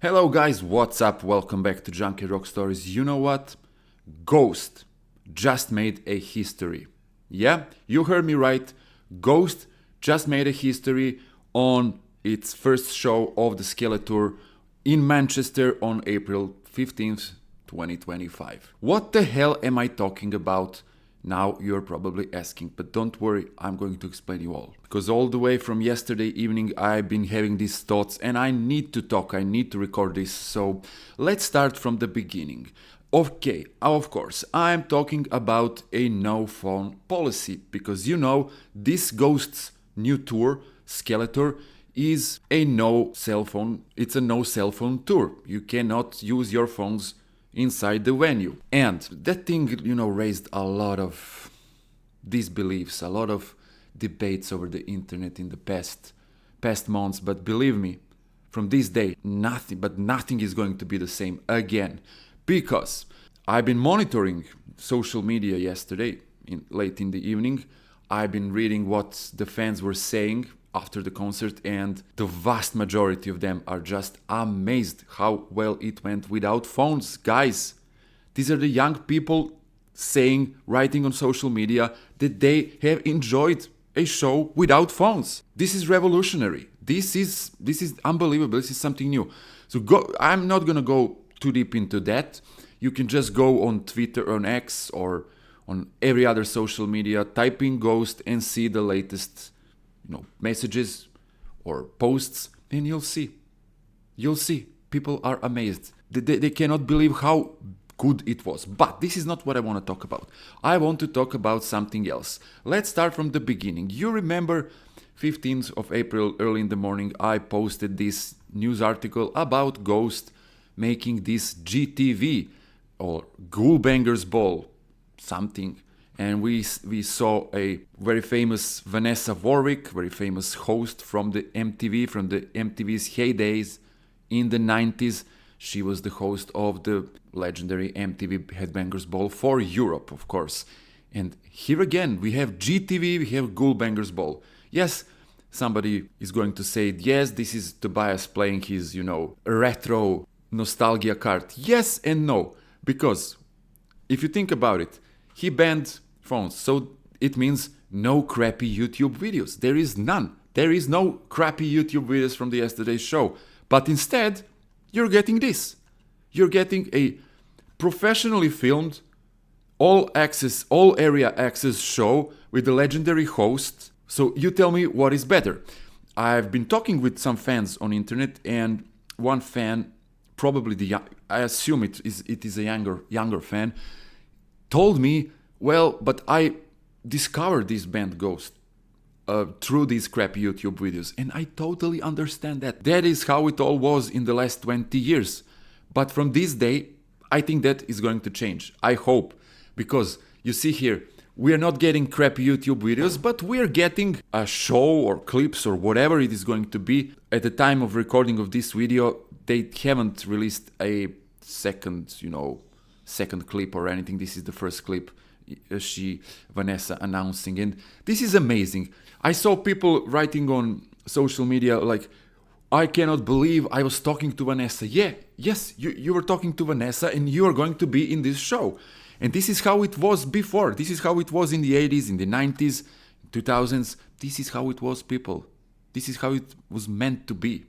Hello guys, what's up? Welcome back to Junkyard Rock Stories. You know what? Ghost just made a history. Yeah, you heard me right. Ghost just made a history on its first show of the Skeletor in Manchester on April 15th, 2025. What the hell am I talking about? Now you're probably asking, but don't worry, I'm going to explain you all. Because all the way from yesterday evening I've been having these thoughts and I need to talk, I need to record this, so let's start from the beginning. Okay, of course, I'm talking about a no phone policy, because you know, this Ghost's new tour, Skeletor, is a no cell phone tour. You cannot use your phones inside the venue. And that thing, raised a lot of disbeliefs, a lot of debates over the internet in the past months. But believe me, from this day, nothing is going to be the same again. Because I've been monitoring social media yesterday, late in the evening. I've been reading what the fans were saying after the concert, and the vast majority of them are just amazed how well it went without phones. Guys, these are the young people writing on social media that they have enjoyed a show without phones. This is revolutionary. This is unbelievable. This is something new. I'm not gonna go too deep into that. You can just go on Twitter, on X, or on every other social media, type in Ghost and see the latest messages or posts, and you'll see people are amazed. They cannot believe how good it was. But this is not what I want to talk about. I want to talk about something else. Let's start from the beginning. You remember 15th of April, early in the morning, I posted this news article about Ghost making this GTV or Ghoul Bangers Ball something. And we saw a very famous Vanessa Warwick, very famous host from the MTV's heydays in the 90s. She was the host of the legendary MTV Headbangers Ball for Europe, of course. And here again, we have GTV, we have Ghoul Bangers Ball. Yes, somebody is going to say, yes, this is Tobias playing his, retro nostalgia card. Yes and no, because if you think about it, he banned phones, so it means no crappy YouTube videos. There is none. There is no crappy YouTube videos from the yesterday's show. But instead, you're getting this. You're getting a professionally filmed, all area access show with the legendary host. So you tell me what is better. I've been talking with some fans on internet, and one fan, probably I assume it is a younger fan, told me, well, but I discovered this band Ghost through these crappy YouTube videos, and I totally understand that. That is how it all was in the last 20 years. But from this day, I think that is going to change. I hope, because you see here, we are not getting crappy YouTube videos, but we are getting a show or clips or whatever it is going to be. At the time of recording of this video, they haven't released a second clip or anything. This is the first clip, Vanessa announcing, and this is amazing. I saw people writing on social media like, I cannot believe I was talking to Vanessa. Yes, you were talking to Vanessa, and you are going to be in this show. And this is how it was before. This is how it was in the 80s, in the 90s, 2000s. This is how it was, people. This is how it was meant to be,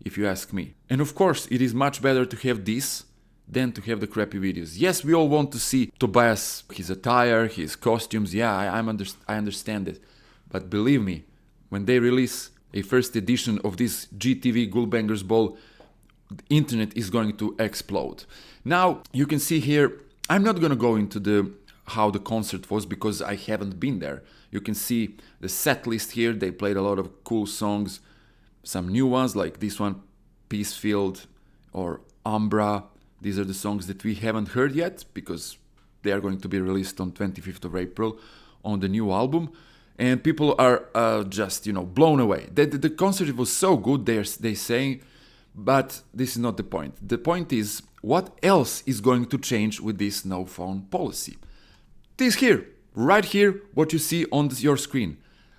if you ask me. And of course, it is much better to have this than to have the crappy videos. Yes, we all want to see Tobias, his attire, his costumes. Yeah, I understand it. But believe me, when they release a first edition of this GTV Ghoul Bangers Ball, the internet is going to explode. Now, you can see here, I'm not going to go into how the concert was because I haven't been there. You can see the set list here. They played a lot of cool songs, some new ones like this one, Peacefield or Umbra. These are the songs that we haven't heard yet because they are going to be released on 25th of April on the new album. And people are just, blown away. The concert was so good, they say, but this is not the point. The point is, what else is going to change with this no phone policy? This here, right here, what you see on your screen.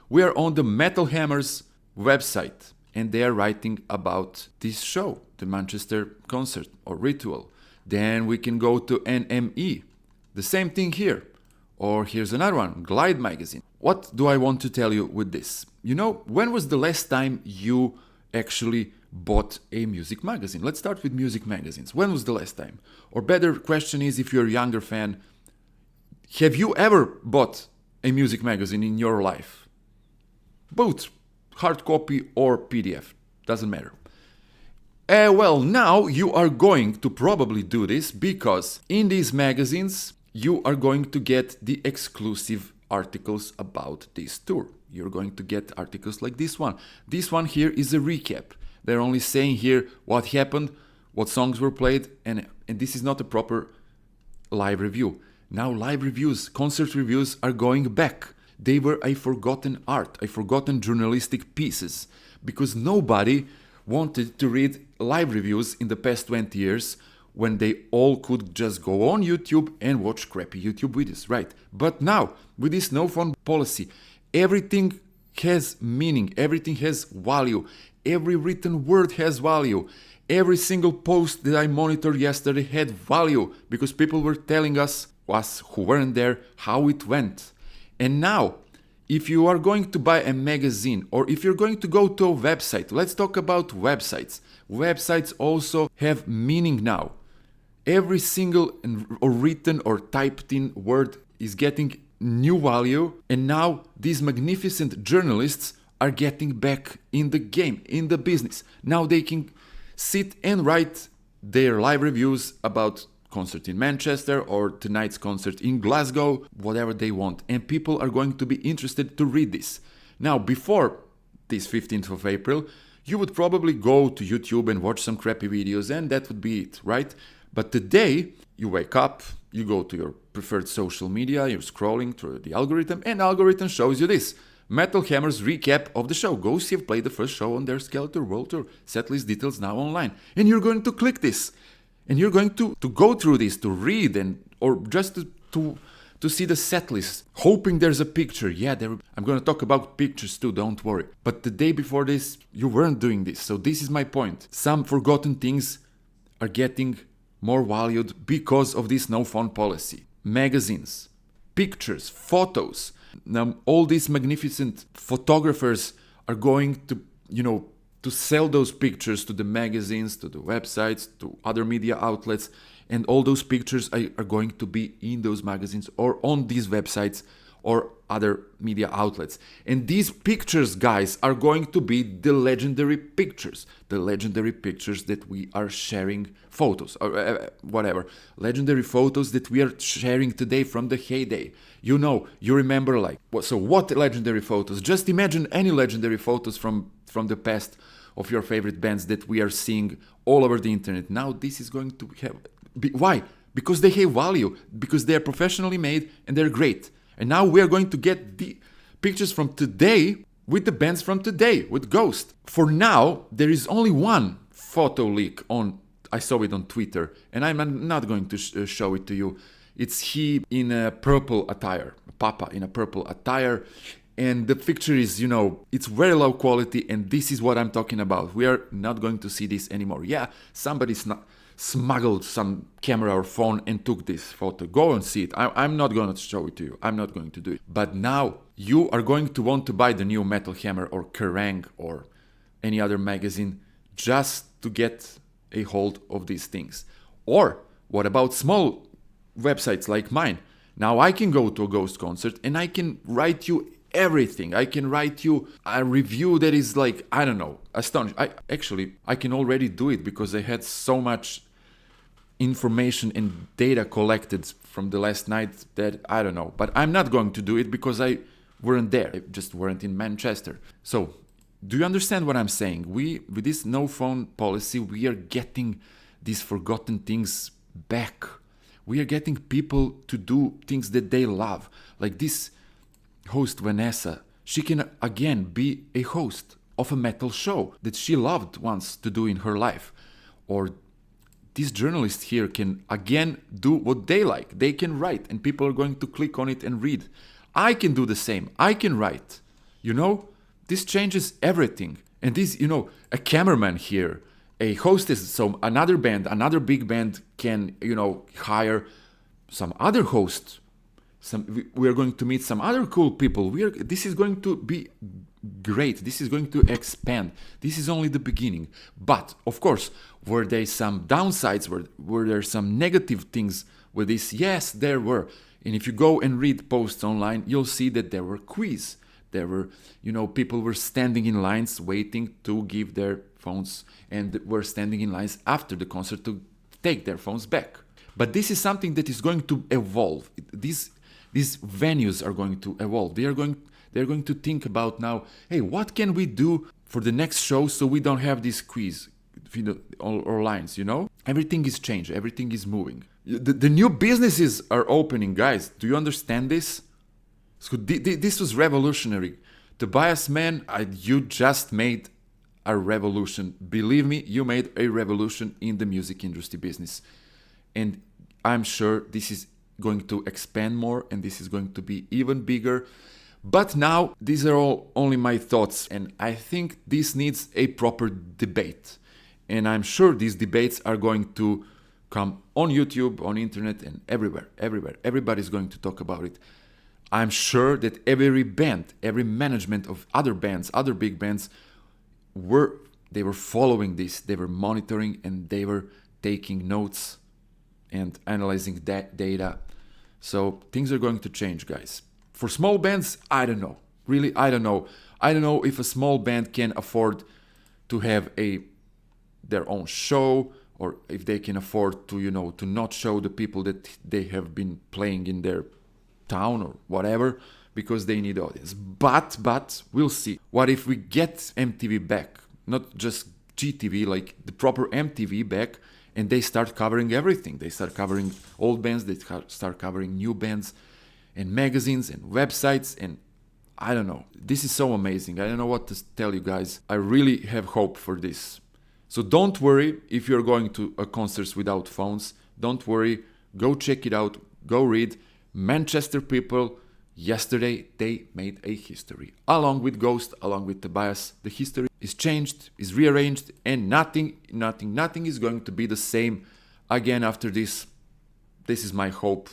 We are on the Metal Hammer's website. and they are writing about this show, the Manchester concert or ritual. Then we can go to NME. The same thing here. Or here's another one, Glide magazine. What do I want to tell you with this? When was the last time you actually bought a music magazine? Let's start with music magazines. When was the last time? Or better question is, if you're a younger fan, have you ever bought a music magazine in your life? Both hard copy or PDF, doesn't matter. Well, now you are going to probably do this, because in these magazines you are going to get the exclusive articles about this tour. You're going to get articles like this one. This one here is a recap. They're only saying here what happened, what songs were played, and this is not a proper live review. Now live reviews, concert reviews are going back. They were a forgotten art, a forgotten journalistic pieces, because nobody wanted to read live reviews in the past 20 years when they all could just go on YouTube and watch crappy YouTube videos, right? But now, with this no phone policy, everything has meaning, everything has value, every written word has value. Every single post that I monitored yesterday had value, because people were telling us who weren't there, how it went. And now, if you are going to buy a magazine, or if you're going to go to a website, let's talk about websites. Websites also have meaning now. Every single or written or typed in word is getting new value, and now these magnificent journalists are getting back in the game, in the business. Now they can sit and write their live reviews about concert in Manchester or tonight's concert in Glasgow, whatever they want, and people are going to be interested to read this. Now, before this 15th of April, you would probably go to YouTube and watch some crappy videos, and that would be it, right? But today, you wake up, you go to your preferred social media, you're scrolling through the algorithm, and the algorithm shows you this. Metal Hammer's recap of the show. Ghosts have played the first show on their Skeletor World Tour. Setlist details now online. And you're going to click this. And you're going to go through this, to read, or just to see the setlist, hoping there's a picture. Yeah, I'm going to talk about pictures too, don't worry. But the day before this, you weren't doing this. So this is my point. Some forgotten things are getting more valued because of this no phone policy. Magazines, pictures, photos. Now all these magnificent photographers are going to, to sell those pictures to the magazines, to the websites, to other media outlets, and all those pictures are going to be in those magazines or on these websites or other media outlets. And these pictures, guys, are going to be the legendary pictures that we are sharing, photos, or whatever, legendary photos that we are sharing today from the heyday. You remember, what legendary photos? Just imagine any legendary photos from the past of your favorite bands that we are seeing all over the internet. Now this is going to have... Why? Because they have value, because they are professionally made and they're great. And now we are going to get the pictures from today with the bands from today, with Ghost. For now, there is only one photo leak I saw it on Twitter, and I'm not going to show it to you. It's he in a purple attire, Papa in a purple attire. And the picture is, it's very low quality, and this is what I'm talking about. We are not going to see this anymore. Yeah, somebody smuggled some camera or phone and took this photo. Go and see it. I'm not going to show it to you. I'm not going to do it. But now you are going to want to buy the new Metal Hammer or Kerrang or any other magazine just to get a hold of these things. Or what about small websites like mine? Now I can go to a Ghost concert and I can write you everything. I can write you a review that is astonishing. I can already do it because I had so much information and data collected from the last night that but I'm not going to do it because I weren't there. I just weren't in Manchester. So do you understand what I'm saying? With this no phone policy, we are getting these forgotten things back. We are getting people to do things that they love. Like this host Vanessa, she can again be a host of a metal show that she loved once to do in her life. Or this journalist here can again do what they like. They can write and people are going to click on it and read. I can do the same. I can write. This changes everything. And this, a cameraman here, a hostess, so another band, another big band can, hire some other host. We are going to meet some other cool people. This is going to be great. This is going to expand. This is only the beginning. But of course, were there some downsides? Were there some negative things with this? Yes, there were. And if you go and read posts online, you'll see that there were quiz. There were, people were standing in lines waiting to give their phones, and were standing in lines after the concert to take their phones back. But this is something that is going to evolve. These venues are going to evolve. They're going to think about now, hey, what can we do for the next show so we don't have this quiz or lines, Everything is changed. Everything is moving. The new businesses are opening, guys. Do you understand this? So this was revolutionary. Tobias, man, you just made a revolution. Believe me, you made a revolution in the music industry business. And I'm sure this is going to expand more, and this is going to be even bigger. But now, these are all only my thoughts, and I think this needs a proper debate. And I'm sure these debates are going to come on YouTube, on internet, and everywhere. Everybody's going to talk about it. I'm sure that every band, every management of other bands, other big bands, they were following this, they were monitoring, and they were taking notes and analyzing that data. So things are going to change, guys. For small bands, I don't know. Really, I don't know. I don't know if a small band can afford to have their own show, or if they can afford to, to not show the people that they have been playing in their town or whatever, because they need audience. But we'll see. What if we get MTV back? Not just GTV, like the proper MTV back, and they start covering everything. They start covering old bands, they start covering new bands, and magazines and websites, and I don't know. This is so amazing. I don't know what to tell you guys. I really have hope for this. So don't worry if you're going to a concerts without phones. Don't worry. Go check it out. Go read. Manchester people, yesterday they made a history. Along with Ghost, along with Tobias, the history is changed, is rearranged, and nothing is going to be the same again after this. This is my hope.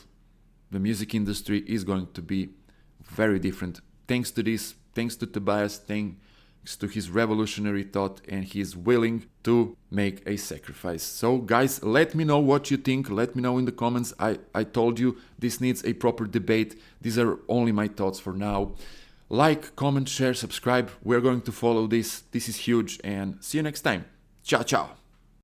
The music industry is going to be very different. Thanks to this, thanks to Tobias, thanks to his revolutionary thought, and he is willing to make a sacrifice. So guys, let me know what you think. Let me know in the comments. I told you this needs a proper debate. These are only my thoughts for now. Like, comment, share, subscribe. We're going to follow this. This is huge, and see you next time. Ciao, ciao.